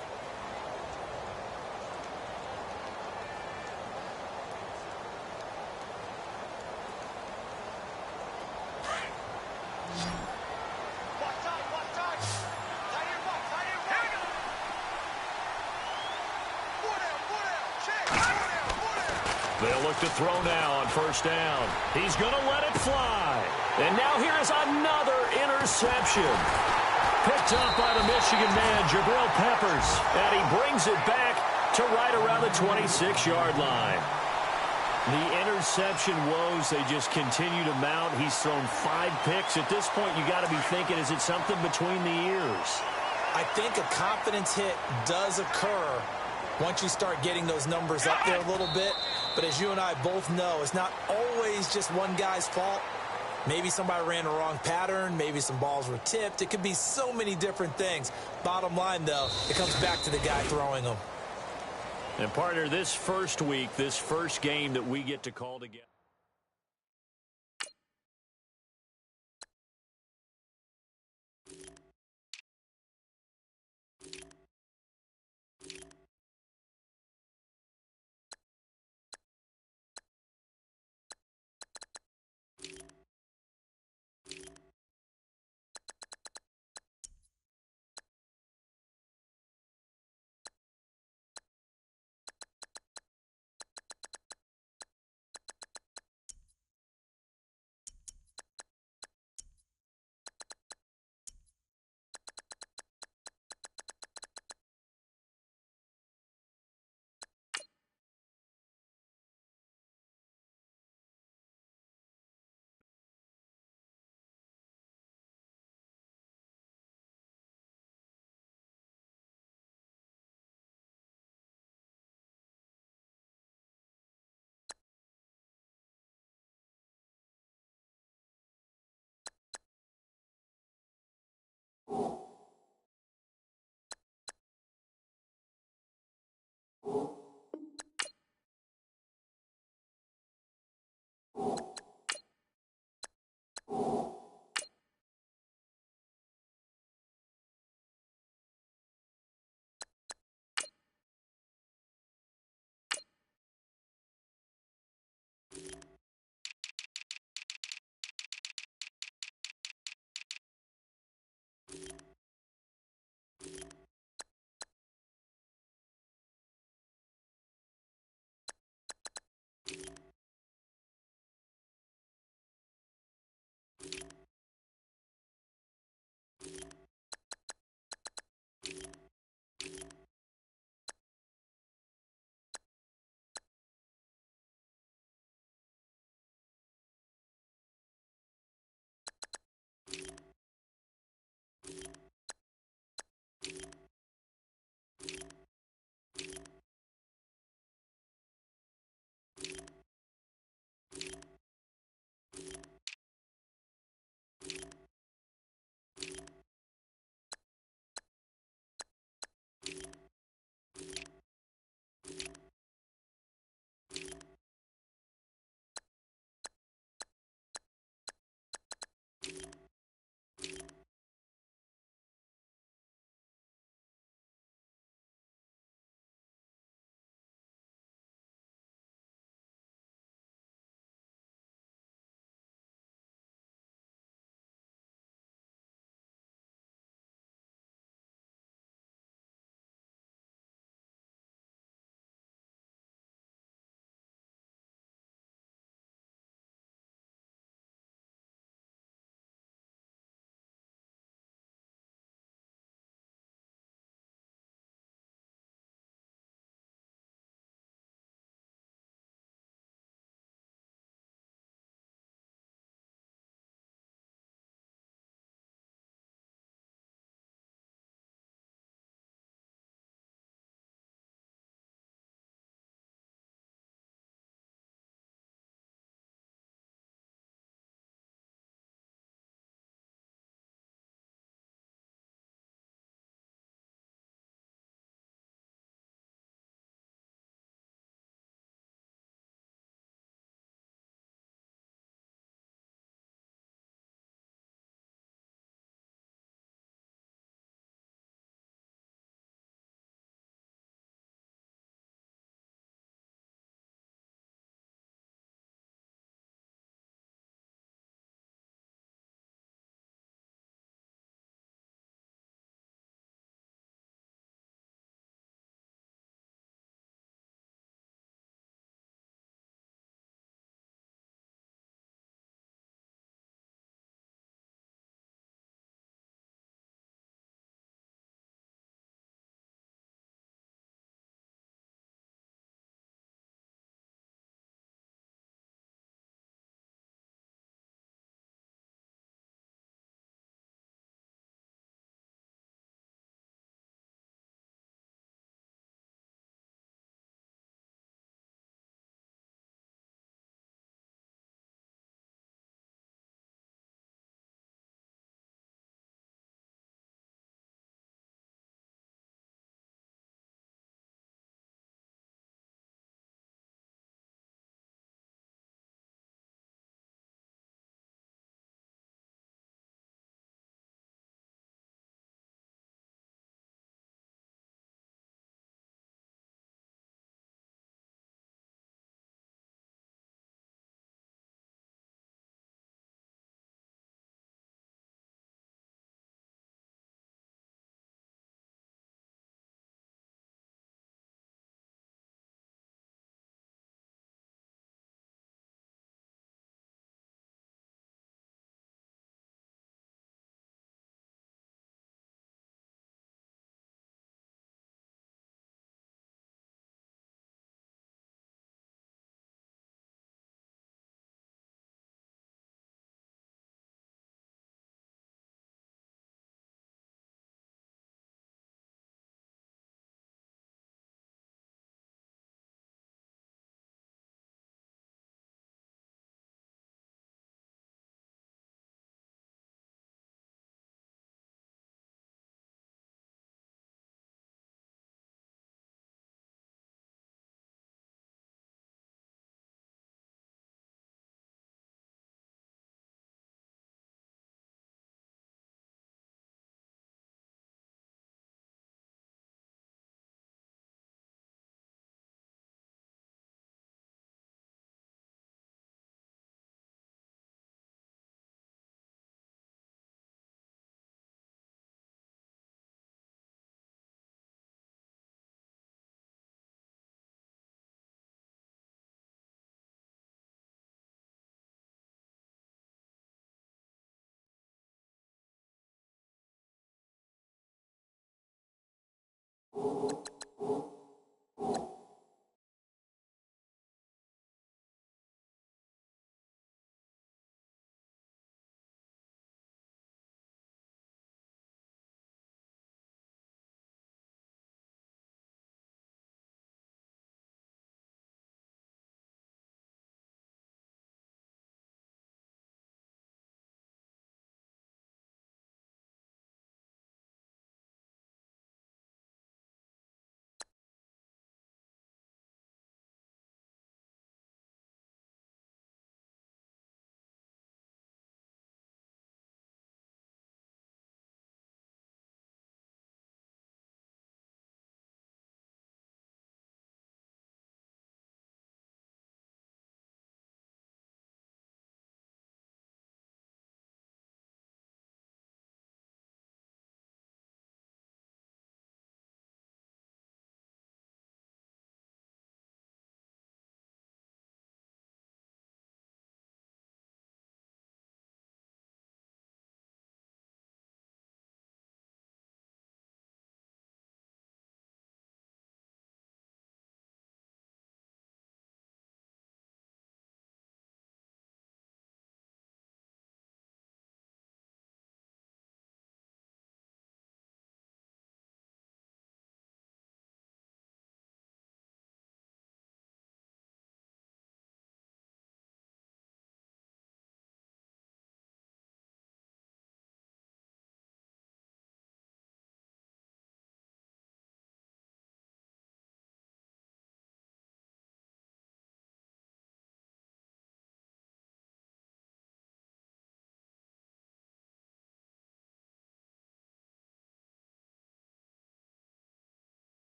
Speaker 2: They'll look to throw now on first down. He's going to let it fly. And now here's another interception. Picked up by the Michigan man, Jabril Peppers. And he brings it back to right around the 26-yard line. The interception woes, they just continue to mount. He's thrown 5 picks. At this point, you got to be thinking, is it something between the ears?
Speaker 3: I think a confidence hit does occur once you start getting those numbers up there a little bit. But as you and I both know, it's not always just one guy's fault. Maybe somebody ran the wrong pattern. Maybe some balls were tipped. It could be so many different things. Bottom line, though, it comes back to the guy throwing them.
Speaker 2: And, partner, this first week, this first game that we get to call together.